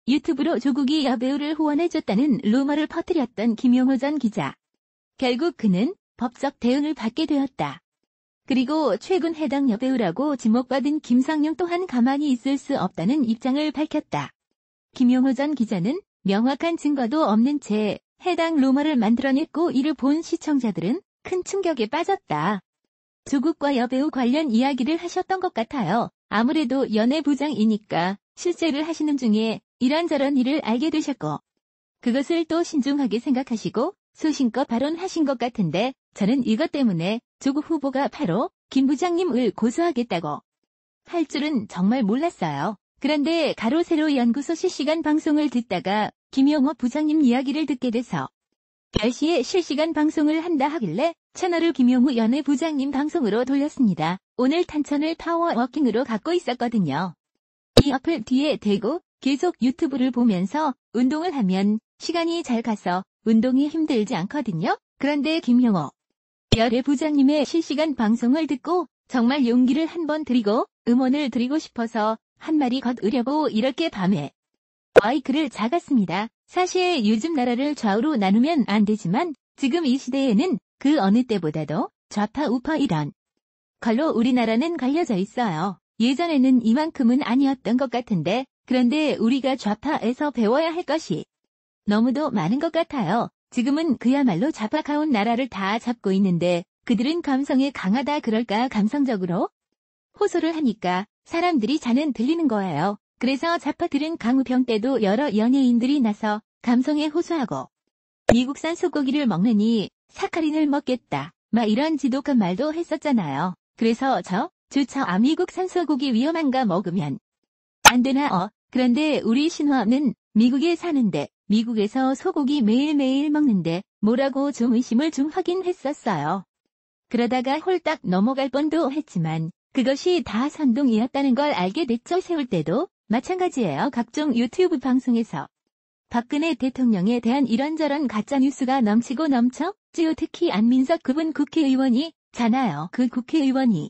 유튜브로 조국이 여배우를 후원해줬다는 루머를 퍼뜨렸던 김용호 전 기자. 결국 그는 법적 대응을 받게 되었다. 그리고 최근 해당 여배우라고 지목받은 김상용 또한 가만히 있을 수 없다는 입장을 밝혔다. 김용호 전 기자는 명확한 증거도 없는 채 해당 루머를 만들어냈고 이를 본 시청자들은 큰 충격에 빠졌다. 조국과 여배우 관련 이야기를 하셨던 것 같아요. 아무래도 연예부장이니까 실제를 하시는 중에 이런저런 일을 알게 되셨고 그것을 또 신중하게 생각하시고 소신껏 발언하신 것 같은데 저는 이것 때문에 조국 후보가 바로 김 부장님을 고소하겠다고 할 줄은 정말 몰랐어요. 그런데 가로세로 연구소 실시간 방송을 듣다가 김용호 부장님 이야기를 듣게 돼서 10시에 실시간 방송을 한다 하길래 채널을 김용호 연예부장님 방송으로 돌렸습니다. 오늘 탄천을 파워워킹으로 갖고 있었거든요. 이 어플 뒤에 대고 계속 유튜브를 보면서 운동을 하면 시간이 잘 가서 운동이 힘들지 않거든요. 그런데 김용호 연예부장님의 실시간 방송을 듣고 정말 용기를 한번 드리고 응원을 드리고 싶어서 한 마리 걷으려고 이렇게 밤에 마이크를 잡았습니다. 사실 요즘 나라를 좌우로 나누면 안 되지만 지금 이 시대에는 그 어느 때보다도 좌파 우파 이런 걸로 우리나라는 갈려져 있어요. 예전에는 이만큼은 아니었던 것 같은데 그런데 우리가 좌파에서 배워야 할 것이 너무도 많은 것 같아요. 지금은 그야말로 좌파가운 나라를 다 잡고 있는데 그들은 감성에 강하다 그럴까 감성적으로 호소를 하니까 사람들이 자는 들리는 거예요. 그래서 좌파들은 강우병 때도 여러 연예인들이 나서 감성에 호소하고 미국산 소고기를 먹느니 사카린을 먹겠다. 막 이런 지독한 말도 했었잖아요. 그래서 저 미국산 소고기 위험한가 먹으면 안 되나 그런데 우리 신화는 미국에 사는데 미국에서 소고기 매일매일 먹는데 뭐라고 좀 의심을 좀 하긴 했었어요. 그러다가 홀딱 넘어갈 뻔도 했지만 그것이 다 선동이었다는 걸 알게 됐죠. 세울 때도 마찬가지예요. 각종 유튜브 방송에서 박근혜 대통령에 대한 이런저런 가짜뉴스가 넘치고 넘쳤지요. 특히 안민석 그분 국회의원이잖아요. 그 국회의원이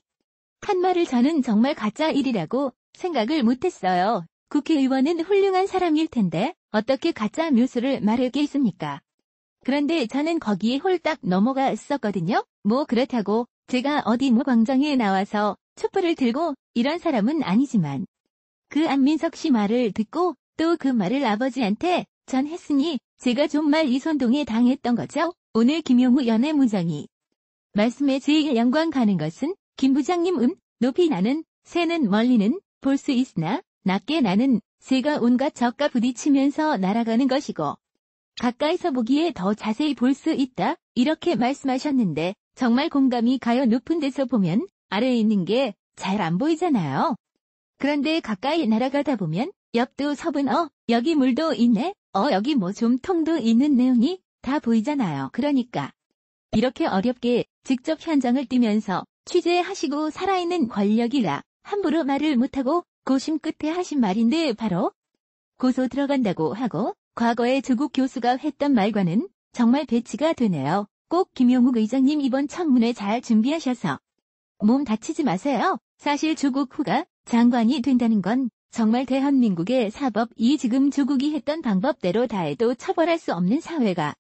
한 말을 저는 정말 가짜 일이라고 생각을 못했어요. 국회의원은 훌륭한 사람일 텐데 어떻게 가짜 뉴스를 말하게 있습니까? 그런데 저는 거기에 홀딱 넘어갔었거든요. 뭐 그렇다고 제가 어디 뭐 광장에 나와서 촛불을 들고 이런 사람은 아니지만 그 안민석 씨 말을 듣고 또 그 말을 아버지한테 전했으니 제가 좀 말 이선동에 당했던 거죠. 오늘 김용호 연예부장이 말씀에 제일 영광 가는 것은 김 부장님 높이 나는 새는 멀리는 볼 수 있으나 낮게 나는 새가 온갖 적과 부딪히면서 날아가는 것이고 가까이서 보기에 더 자세히 볼 수 있다. 이렇게 말씀하셨는데 정말 공감이 가요. 높은 데서 보면 아래에 있는 게 잘 안 보이잖아요. 그런데 가까이 날아가다 보면 옆도 섭은 여기 물도 있네. 여기 뭐 좀 통도 있는 내용이 다 보이잖아요. 그러니까 이렇게 어렵게 직접 현장을 뛰면서 취재하시고 살아있는 권력이라 함부로 말을 못하고 고심 끝에 하신 말인데 바로 고소 들어간다고 하고 과거에 조국 교수가 했던 말과는 정말 배치가 되네요. 꼭 김용욱 의장님 이번 청문회 잘 준비하셔서 몸 다치지 마세요. 사실 조국 후가 장관이 된다는 건 정말 대한민국의 사법이 지금 조국이 했던 방법대로 다 해도 처벌할 수 없는 사회가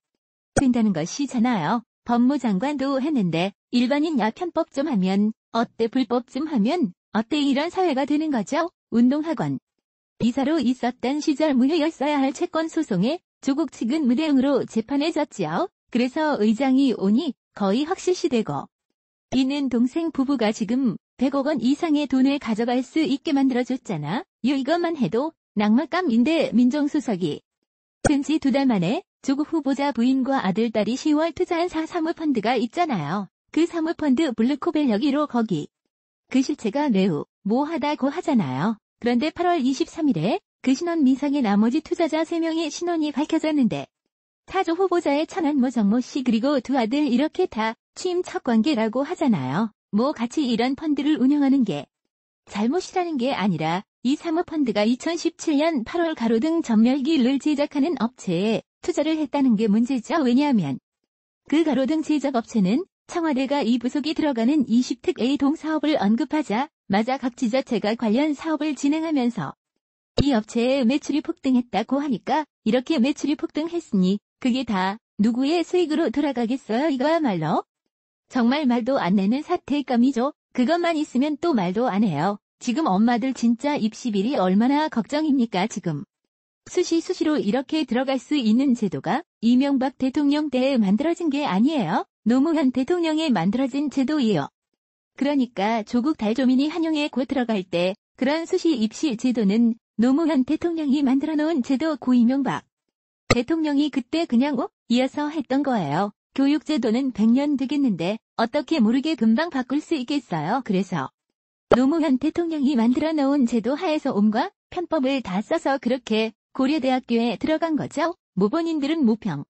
된다는 것이잖아요. 법무장관도 했는데 일반인야 편법 좀 하면 어때 불법 좀 하면 어때 이런 사회가 되는 거죠. 운동학원 이사로 있었던 시절 무효였어야 할 채권 소송에 조국 측은 무대응으로 재판에 졌지요. 그래서 의장이 오니 거의 확실시되고 있는 동생 부부가 지금 100억 원 이상의 돈을 가져갈 수 있게 만들어줬잖아. 이것만 해도 낙마감인데 민정수석이 된 지 2달 만에 조국 후보자 부인과 아들 딸이 10월 투자한 사무펀드가 있잖아요. 그 사무펀드 블루코벨 여기로 거기. 그 실체가 매우 모호하다고 하잖아요. 그런데 8월 23일에 그 신원 미상의 나머지 투자자 3명의 신원이 밝혀졌는데 타조 후보자의 천안모 정모씨 그리고 두 아들 이렇게 다 취임 첫 관계라고 하잖아요. 뭐 같이 이런 펀드를 운영하는 게 잘못이라는 게 아니라 이 사모펀드가 2017년 8월 가로등 전멸기를 제작하는 업체에 투자를 했다는 게 문제죠. 왜냐하면 그 가로등 제작 업체는 청와대가 이 부속이 들어가는 20특 A동 사업을 언급하자마자 각 지자체가 관련 사업을 진행하면서 이 업체의 매출이 폭등했다고 하니까 이렇게 매출이 폭등했으니 그게 다 누구의 수익으로 돌아가겠어요 이거야말로. 정말 말도 안 되는 사태감이죠. 그것만 있으면 또 말도 안 해요. 지금 엄마들 진짜 입시비리 얼마나 걱정입니까 지금. 수시로 이렇게 들어갈 수 있는 제도가 이명박 대통령 때에 만들어진 게 아니에요. 노무현 대통령에 만들어진 제도예요. 그러니까 조국 달조민이 한용에 곧 들어갈 때 그런 수시 입시 제도는 노무현 대통령이 만들어 놓은 제도 고 이명박 대통령이 그때 그냥 이어서 했던 거예요. 교육제도는 100년 되겠는데 어떻게 모르게 금방 바꿀 수 있겠어요. 그래서 노무현 대통령이 만들어 놓은 제도 하에서 옴과 편법을 다 써서 그렇게 고려대학교에 들어간 거죠. 모본인들은 모평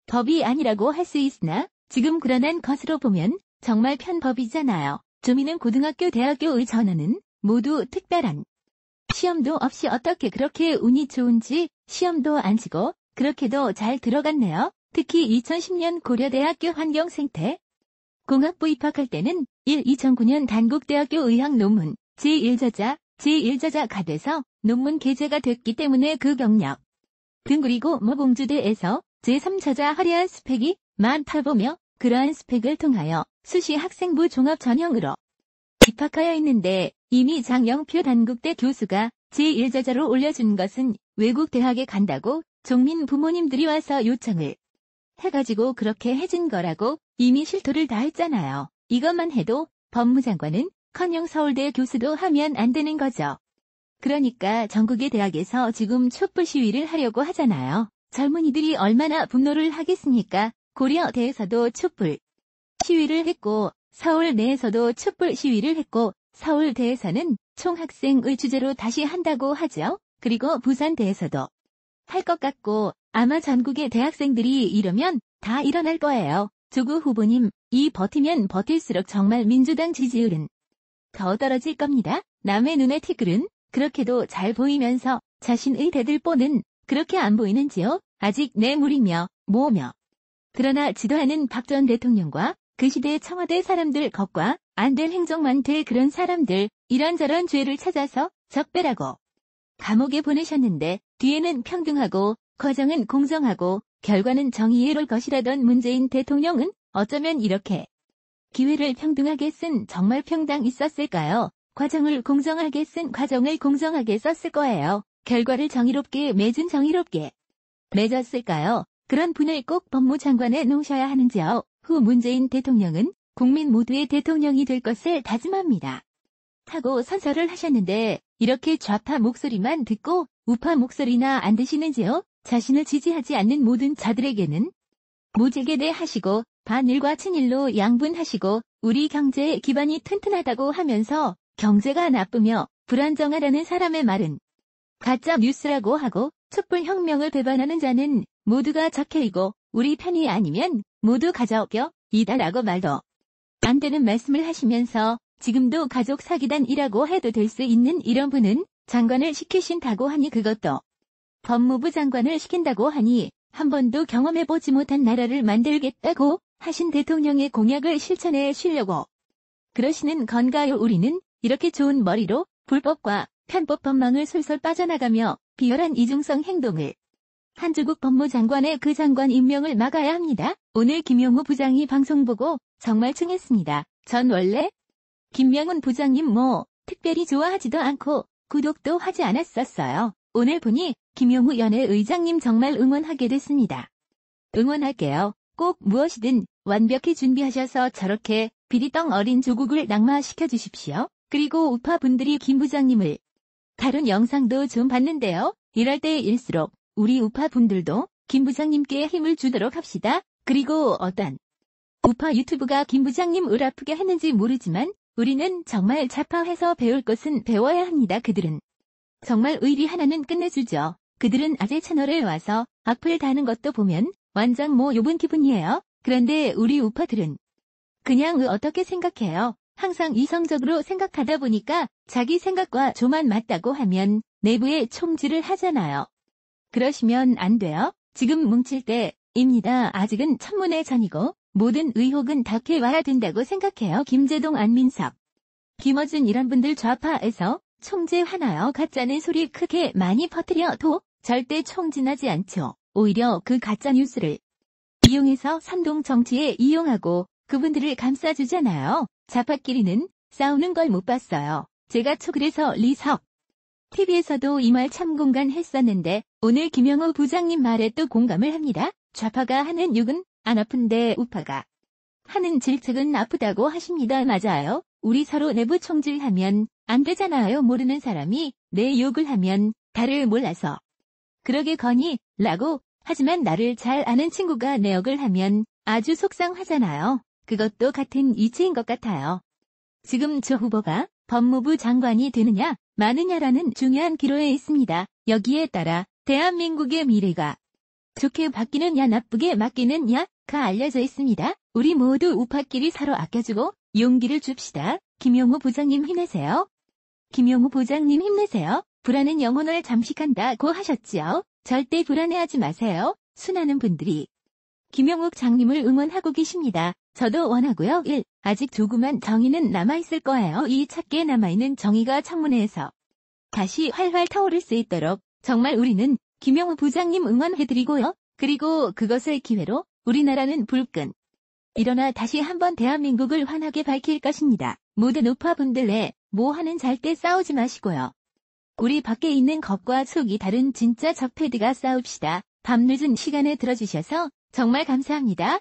법이 아니라고 할 수 있으나 지금 그러는 것으로 보면 정말 편법이잖아요. 조민은 고등학교 대학교의 전원은 모두 특별한 시험도 없이 어떻게 그렇게 운이 좋은지 시험도 안 치고 그렇게도 잘 들어갔네요. 특히 2010년 고려대학교 환경생태 공학부 입학할 때는 2009년 단국대학교 의학 논문 제1저자가 돼서 논문 게재가 됐기 때문에 그 경력 등 그리고 공주대에서 제3저자 화려한 스펙이 많다보며 그러한 스펙을 통하여 수시 학생부 종합 전형으로 입학하여 있는데 이미 장영표 단국대 교수가 제1저자로 올려준 것은 외국 대학에 간다고 종민 부모님들이 와서 요청을 해가지고 그렇게 해준 거라고 이미 실토를 다 했잖아요. 이것만 해도 법무장관은 커녕 서울대 교수도 하면 안 되는 거죠. 그러니까 전국의 대학에서 지금 촛불 시위를 하려고 하잖아요. 젊은이들이 얼마나 분노를 하겠습니까? 고려대에서도 촛불 시위를 했고 서울 내에서도 촛불 시위를 했고 서울대에서는 총학생의 주제로 다시 한다고 하죠. 그리고 부산대에서도 할 것 같고 아마 전국의 대학생들이 이러면 다 일어날 거예요. 조국 후보님, 이 버티면 버틸수록 정말 민주당 지지율은 더 떨어질 겁니다. 남의 눈에 티끌은 그렇게도 잘 보이면서 자신의 대들보는 그렇게 안 보이는지요? 아직 뇌물이며 뭐며. 그러나 지도하는 박 전 대통령과 그 시대 청와대 사람들 겁과 안 될 행정만 될 그런 사람들 이런저런 죄를 찾아서 적배라고 감옥에 보내셨는데 뒤에는 평등하고 과정은 공정하고 결과는 정의로울 것이라던 문재인 대통령은 어쩌면 이렇게 기회를 평등하게 쓴 정말 평당 있었을까요? 과정을 공정하게 쓴 과정을 공정하게 썼을 거예요. 결과를 정의롭게 맺은 정의롭게 맺었을까요? 그런 분을 꼭 법무장관에 놓으셔야 하는지요. 후 문재인 대통령은 국민 모두의 대통령이 될 것을 다짐합니다. 하고 선서를 하셨는데 이렇게 좌파 목소리만 듣고 우파 목소리나 안 드시는지요? 자신을 지지하지 않는 모든 자들에게는 무지개대 하시고 반일과 친일로 양분하시고 우리 경제의 기반이 튼튼하다고 하면서 경제가 나쁘며 불안정하다는 사람의 말은 가짜 뉴스라고 하고 촛불혁명을 배반하는 자는 모두가 적해이고 우리 편이 아니면 모두 가져껴 이다라고 말도 안 되는 말씀을 하시면서 지금도 가족 사기단이라고 해도 될 수 있는 이런 분은 장관을 시키신다고 하니 그것도 법무부 장관을 시킨다고 하니 한 번도 경험해보지 못한 나라를 만들겠다고 하신 대통령의 공약을 실천해 쉬려고 그러시는 건가요? 우리는 이렇게 좋은 머리로 불법과 편법 법망을 솔솔 빠져나가며 비열한 이중성 행동을 한주국 법무장관의 그 장관 임명을 막아야 합니다. 오늘 김용우 부장이 방송 보고 정말 충했습니다. 전 원래 김명훈 부장님 특별히 좋아하지도 않고 구독도 하지 않았었어요. 오늘 보니 김용우 연예의장님 정말 응원하게 됐습니다. 응원할게요. 꼭 무엇이든 완벽히 준비하셔서 저렇게 비리덩 어린 조국을 낙마시켜 주십시오. 그리고 우파분들이 김 부장님을 다룬 영상도 좀 봤는데요. 이럴 때일수록 우리 우파분들도 김 부장님께 힘을 주도록 합시다. 그리고 어떤 우파 유튜브가 김 부장님을 아프게 했는지 모르지만 우리는 정말 자파해서 배울 것은 배워야 합니다. 그들은 정말 의리 하나는 끝내주죠. 그들은 아재 채널에 와서 악플 다는 것도 보면 완전 요번 기분이에요. 그런데 우리 우파들은 그냥 어떻게 생각해요? 항상 이성적으로 생각하다 보니까 자기 생각과 조만 맞다고 하면 내부에 총질을 하잖아요. 그러시면 안 돼요. 지금 뭉칠 때입니다. 아직은 천문의 전이고 모든 의혹은 닥해 와야 된다고 생각해요. 김재동, 안민석, 김어준 이런 분들 좌파에서 총재 화나요. 가짜는 소리 크게 많이 퍼뜨려도 절대 총진하지 않죠. 오히려 그 가짜 뉴스를 이용해서 선동 정치에 이용하고 그분들을 감싸주잖아요. 좌파끼리는 싸우는 걸 못 봤어요. 제가 그래서 리석 TV에서도 이 말 참 공감했었는데 오늘 김영호 부장님 말에 또 공감을 합니다. 좌파가 하는 욕은 안 아픈데 우파가 하는 질책은 아프다고 하십니다. 맞아요. 우리 서로 내부 총질하면 안 되잖아요. 모르는 사람이 내 욕을 하면 다를 몰라서 그러겠거니 라고 하지만 나를 잘 아는 친구가 내 욕을 하면 아주 속상하잖아요. 그것도 같은 이치인 것 같아요. 지금 조 후보가 법무부 장관이 되느냐 마느냐라는 중요한 기로에 있습니다. 여기에 따라 대한민국의 미래가 좋게 바뀌느냐 나쁘게 바뀌느냐가 알려져 있습니다. 우리 모두 우파끼리 서로 아껴주고 용기를 줍시다. 김용호 부장님 힘내세요. 김용호 부장님 힘내세요. 불안은 영혼을 잠식한다고 하셨지요. 절대 불안해하지 마세요. 수많은 분들이 김용욱 장님을 응원하고 계십니다. 저도 원하고요. 1. 아직 조그만 정의는 남아있을 거예요. 2. 작게 남아있는 정의가 청문회에서 다시 활활 타오를 수 있도록 정말 우리는 김용욱 부장님 응원해드리고요. 그리고 그것을 기회로 우리나라는 불끈 일어나 다시 한번 대한민국을 환하게 밝힐 것입니다. 모든 우파분들의 뭐하는 잘때 싸우지 마시고요. 우리 밖에 있는 겉과 속이 다른 진짜 적패드가 싸웁시다. 밤늦은 시간에 들어주셔서 정말 감사합니다.